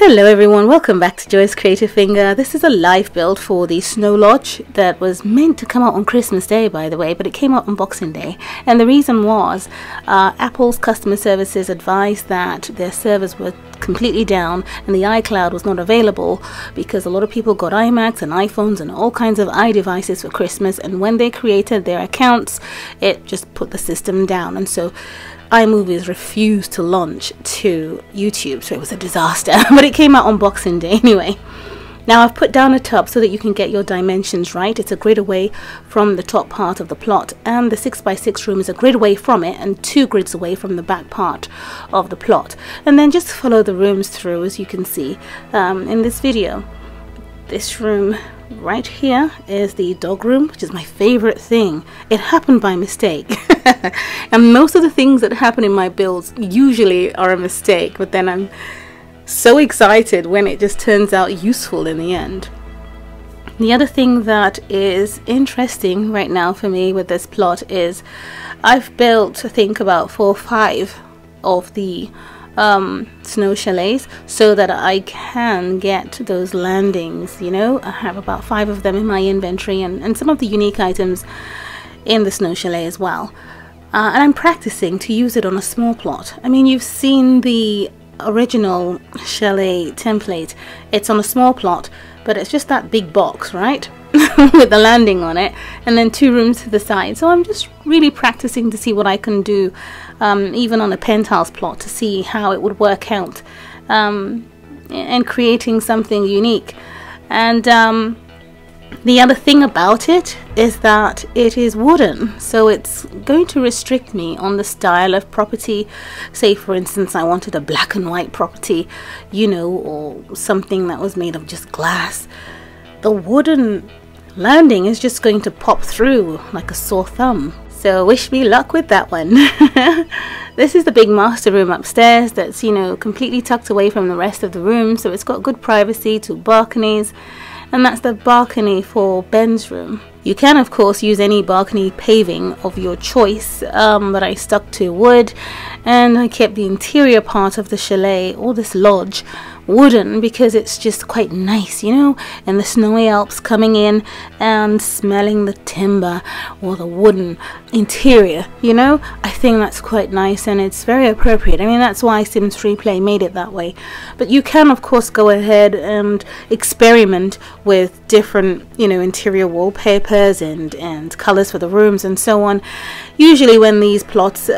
Hello everyone, welcome back to JCfinger. This is a live build for the Snow Lodge that was meant to come out on Christmas Day, by the way, but it came out on Boxing Day. And the reason was Apple's customer services advised that their servers were completely down and the iCloud was not available because a lot of people got iMacs and iPhones and all kinds of iDevices for Christmas, and when they created their accounts it just put the system down, and so iMovies refused to launch to YouTube, so it was a disaster. But it came out on Boxing Day anyway. Now I've put down a tub so that you can get your dimensions right. It's a grid away from the top part of the plot, and the 6x6 room is a grid away from it and 2 grids away from the back part of the plot. And then just follow the rooms through, as you can see in this video. This room right here is the dog room, which is my favorite thing. It happened by mistake. And most of the things that happen in my builds usually are a mistake, but then I'm so excited when it just turns out useful in the end. The other thing that is interesting right now for me with this plot is I've built, I think, about 4 or 5 of the snow chalets so that I can get those landings. You know, I have about 5 of them in my inventory, and some of the unique items in the snow chalet as well. And I'm practicing to use it on a small plot. I mean, you've seen the original chalet template. It's on a small plot, but it's just that big box, right? With the landing on it, and then 2 rooms to the side. So I'm just really practicing to see what I can do, even on a penthouse plot, to see how it would work out, and creating something unique. And the other thing about it is that it is wooden, so it's going to restrict me on the style of property. Say for instance I wanted a black and white property, you know, or something that was made of just glass. The wooden landing is just going to pop through like a sore thumb. So wish me luck with that one. This is the big master room upstairs that's, you know, completely tucked away from the rest of the room, so it's got good privacy, 2 balconies, and that's the balcony for Ben's room. You can of course use any balcony paving of your choice, but I stuck to wood, and I kept the interior part of the chalet, or this lodge, wooden because it's just quite nice, you know, and the snowy Alps coming in and smelling the timber or the wooden interior, you know. I think that's quite nice and it's very appropriate. I mean, that's why Sims FreePlay made it that way. But you can of course go ahead and experiment with different, you know, interior wallpapers and colors for the rooms and so on. Usually when these plots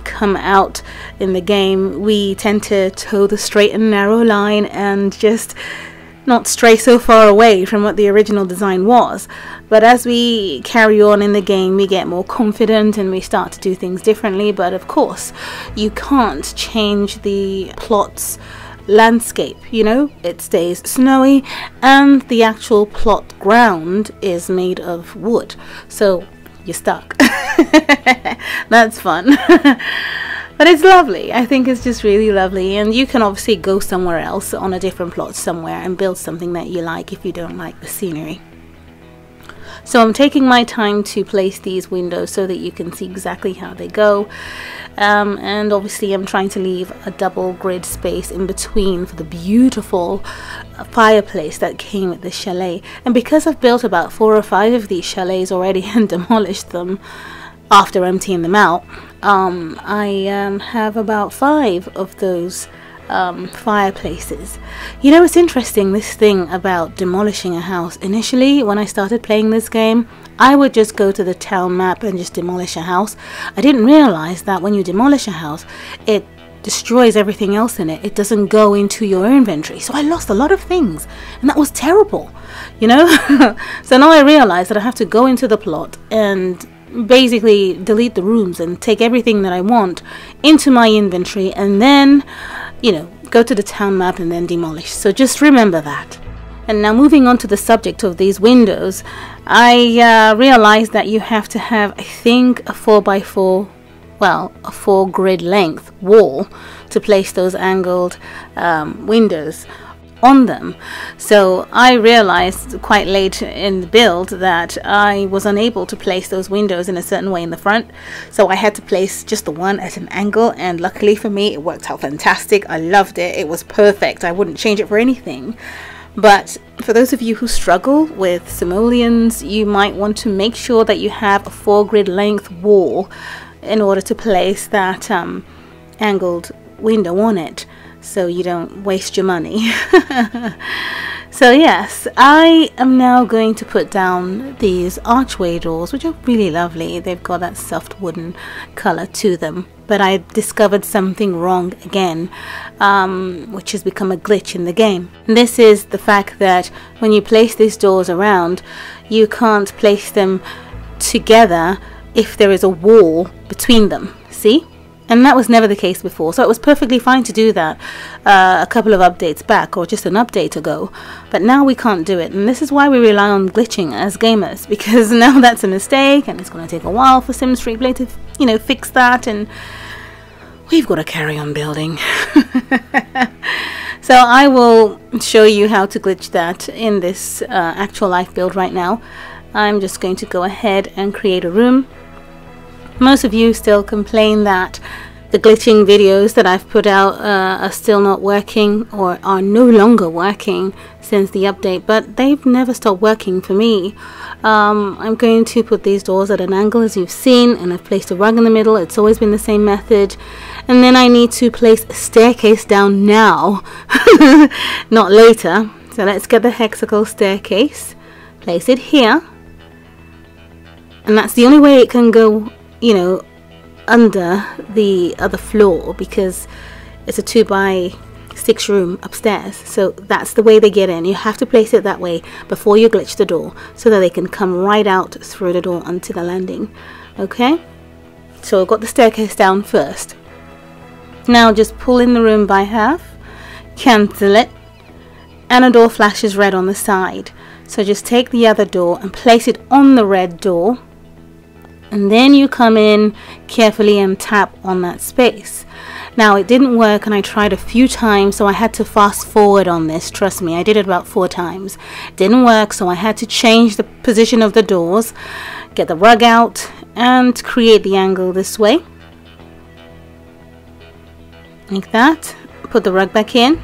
come out in the game, we tend to toe the straight and narrow line and just not stray so far away from what the original design was. But as we carry on in the game, we get more confident and we start to do things differently. But of course you can't change the plot's landscape, you know, it stays snowy and the actual plot ground is made of wood, so you're stuck. That's fun. But it's lovely. I think it's just really lovely, and you can obviously go somewhere else on a different plot somewhere and build something that you like if you don't like the scenery. So I'm taking my time to place these windows so that you can see exactly how they go, and obviously I'm trying to leave a double grid space in between for the beautiful fireplace that came with the chalet. And because I've built about 4 or 5 of these chalets already and demolished them after emptying them out, I have about 5 of those fireplaces. You know, it's interesting, this thing about demolishing a house. Initially when I started playing this game, I would just go to the town map and just demolish a house. I didn't realize that when you demolish a house, it destroys everything else in it. It doesn't go into your inventory, so I lost a lot of things, and that was terrible, you know. So now I realize that I have to go into the plot and basically delete the rooms and take everything that I want into my inventory, and then, you know, go to the town map and then demolish. So just remember that. And now moving on to the subject of these windows, I realized that you have to have, I think, a 4x4, well, a 4 grid length wall to place those angled windows. on them. So I realized quite late in the build that I was unable to place those windows in a certain way in the front, so I had to place just the one at an angle, and luckily for me it worked out fantastic. I loved it. It was perfect. I wouldn't change it for anything. But for those of you who struggle with simoleons, you might want to make sure that you have a 4 grid length wall in order to place that angled window on it, so you don't waste your money. So yes, I am now going to put down these archway doors, which are really lovely. They've got that soft wooden color to them, but I discovered something wrong again, which has become a glitch in the game. And this is the fact that when you place these doors around, you can't place them together if there is a wall between them. See? And that was never the case before, so it was perfectly fine to do that a couple of updates back, or just an update ago, but now we can't do it. And this is why we rely on glitching as gamers, because now that's a mistake and it's going to take a while for Sims FreePlay to, you know, fix that, and we've got to carry on building. So I will show you how to glitch that in this actual life build right now. I'm just going to go ahead and create a room. Most of you still complain that the glitching videos that I've put out are still not working, or are no longer working since the update, but they've never stopped working for me. I'm going to put these doors at an angle, as you've seen, and I've placed a rug in the middle. It's always been the same method. And then I need to place a staircase down now, not later. So let's get the Hexakill Staircase, place it here, and that's the only way it can go, you know, under the other floor, because it's a 2x6 room upstairs. So that's the way they get in. You have to place it that way before you glitch the door, so that they can come right out through the door onto the landing. Okay, so I've got the staircase down first. Now just pull in the room by half, cancel it, and a door flashes red on the side. So just take the other door and place it on the red door, and then you come in carefully and tap on that space. Now it didn't work, and I tried a few times, so I had to fast forward on this. Trust me, I did it about 4 times. It didn't work, so I had to change the position of the doors, get the rug out, and create the angle this way, like that. Put the rug back in,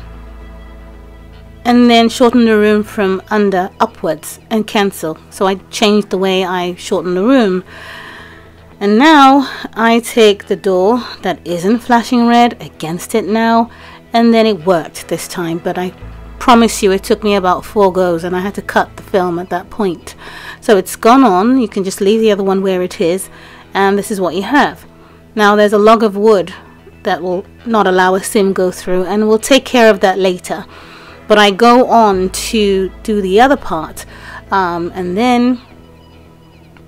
and then shorten the room from under upwards and cancel. So I changed the way I shortened the room. And now I take the door that isn't flashing red against it now, and then it worked this time, but I promise you it took me about 4 goes, and I had to cut the film at that point. So it's gone on. You can just leave the other one where it is, and this is what you have. Now there's a log of wood that will not allow a sim go through, and we'll take care of that later. But I go on to do the other part, and then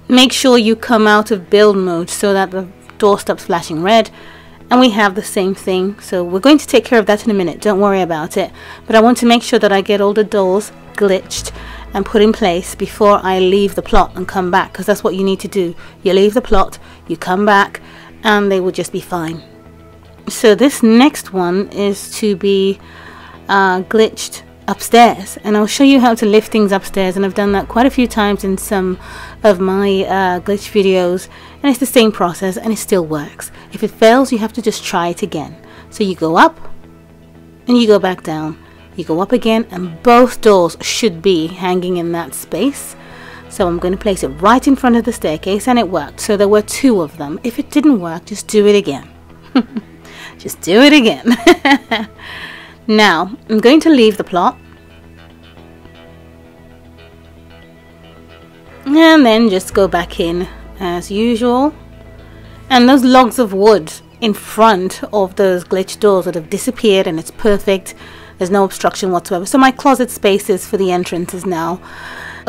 make sure you come out of build mode so that the door stops flashing red, and we have the same thing. So we're going to take care of that in a minute, don't worry about it, but I want to make sure that I get all the doors glitched and put in place before I leave the plot and come back, because that's what you need to do. You leave the plot, you come back, and they will just be fine. So this next one is to be glitched upstairs, and I'll show you how to lift things upstairs, and I've done that quite a few times in some of my glitch videos, and it's the same process and it still works. If it fails, you have to just try it again. So you go up and you go back down, you go up again, and both doors should be hanging in that space. So I'm going to place it right in front of the staircase, and it worked. So there were 2 of them. If it didn't work, just do it again. Just do it again. Now I'm going to leave the plot, and then just go back in as usual, and those logs of wood in front of those glitch doors would have disappeared, and it's perfect. There's no obstruction whatsoever. So my closet spaces for the entrance is now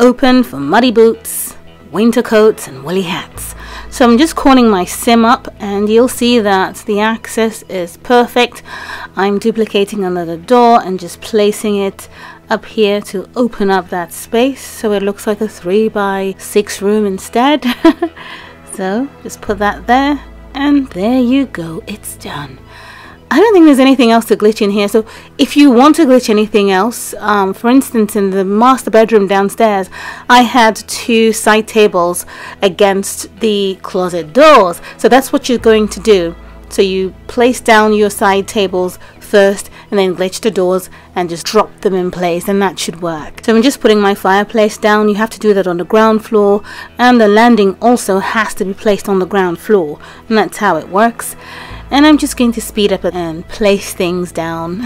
open for muddy boots, winter coats, and woolly hats. So I'm just calling my sim up, and you'll see that the access is perfect. I'm duplicating another door and just placing it up here to open up that space, so it looks like a 3x6 room instead. So just put that there, and there you go, it's done. I don't think there's anything else to glitch in here. So if you want to glitch anything else, for instance, in the master bedroom downstairs, I had 2 side tables against the closet doors. So that's what you're going to do. So you place down your side tables first and then glitch the doors and just drop them in place, and that should work. So I'm just putting my fireplace down. You have to do that on the ground floor, and the landing also has to be placed on the ground floor, and that's how it works. And I'm just going to speed up and place things down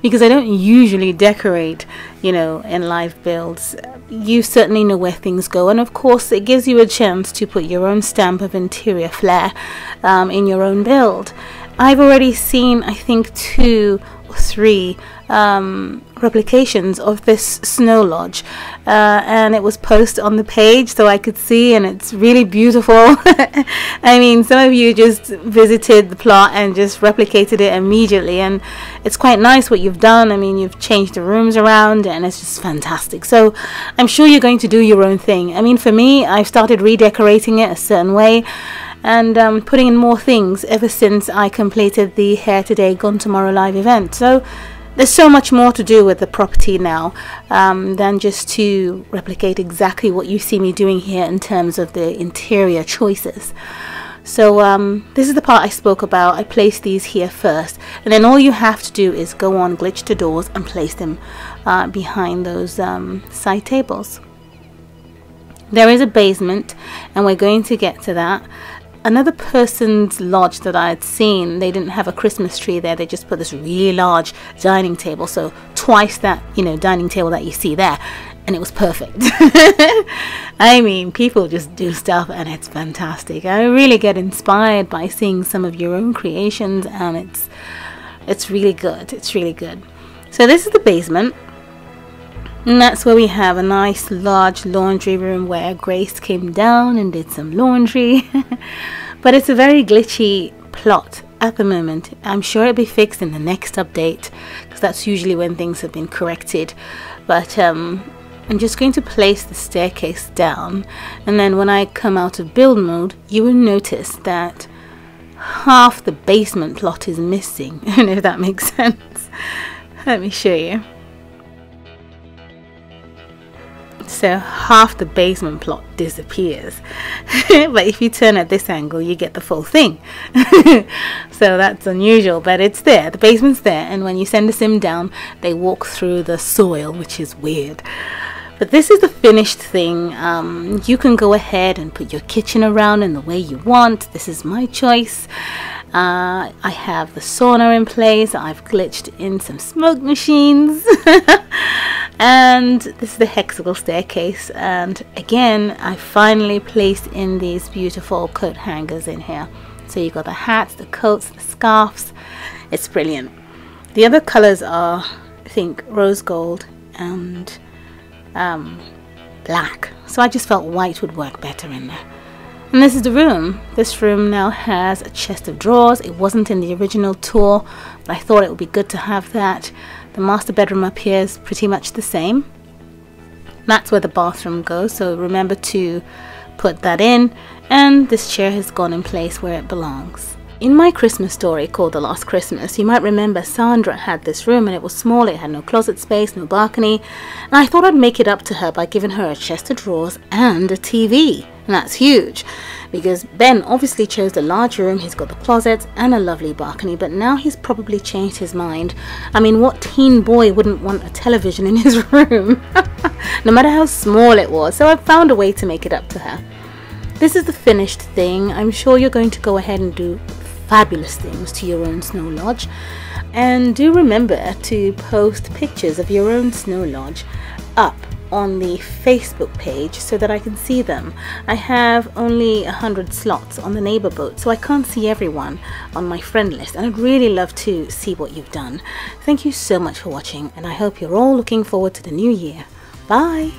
because I don't usually decorate, you know, in live builds. You certainly know where things go, and of course it gives you a chance to put your own stamp of interior flair in your own build. I've already seen, I think, 2 or 3 replications of this snow lodge, and it was posted on the page so I could see, and it's really beautiful. I mean, some of you just visited the plot and just replicated it immediately, and it's quite nice what you've done. I mean, you've changed the rooms around and it's just fantastic. So I'm sure you're going to do your own thing. I mean, for me, I've started redecorating it a certain way and putting in more things ever since I completed the Hair Today Gone Tomorrow live event. So there's so much more to do with the property now than just to replicate exactly what you see me doing here in terms of the interior choices. So this is the part I spoke about. I placed these here first, and then all you have to do is go on, glitch the doors and place them behind those side tables. There is a basement, and we're going to get to that. Another person's lodge that I had seen, they didn't have a Christmas tree there. They just put this really large dining table, so twice that, you know, dining table that you see there, and it was perfect. I mean, people just do stuff and it's fantastic. I really get inspired by seeing some of your own creations, and it's really good. It's really good. So this is the basement. And that's where we have a nice large laundry room where Grace came down and did some laundry. But it's a very glitchy plot at the moment. I'm sure it'll be fixed in the next update, because that's usually when things have been corrected. But I'm just going to place the staircase down, and then when I come out of build mode, you will notice that half the basement plot is missing. I don't know if that makes sense. Let me show you. So half the basement plot disappears. But if you turn at this angle, you get the full thing. So that's unusual, but it's there. The basement's there, and when you send a sim down, they walk through the soil, which is weird. But this is the finished thing. You can go ahead and put your kitchen around in the way you want. This is my choice. I have the sauna in place. I've glitched in some smoke machines. And this is the Hexakill Staircase, and again I finally placed in these beautiful coat hangers in here. So you got the hats, the coats, the scarves. It's brilliant. The other colors are, I think, rose gold and black, so I just felt white would work better in there. And this is the room. This room now has a chest of drawers. It wasn't in the original tour, but I thought it would be good to have that. The master bedroom up here is pretty much the same. That's where the bathroom goes, so remember to put that in. And this chair has gone in place where it belongs. In my Christmas story called The Last Christmas, you might remember Sandra had this room, and it was small. It had no closet space, no balcony, and I thought I'd make it up to her by giving her a chest of drawers and a TV. And that's huge, because Ben obviously chose the large room. He's got the closets and a lovely balcony, but now he's probably changed his mind. I mean, what teen boy wouldn't want a television in his room? No matter how small it was. So I found a way to make it up to her. This is the finished thing. I'm sure you're going to go ahead and do fabulous things to your own snow lodge. And do remember to post pictures of your own snow lodge up on the Facebook page so that I can see them. I have only 100 slots on the neighbor boat, so I can't see everyone on my friend list, and I'd really love to see what you've done. Thank you so much for watching, and I hope you're all looking forward to the new year. Bye!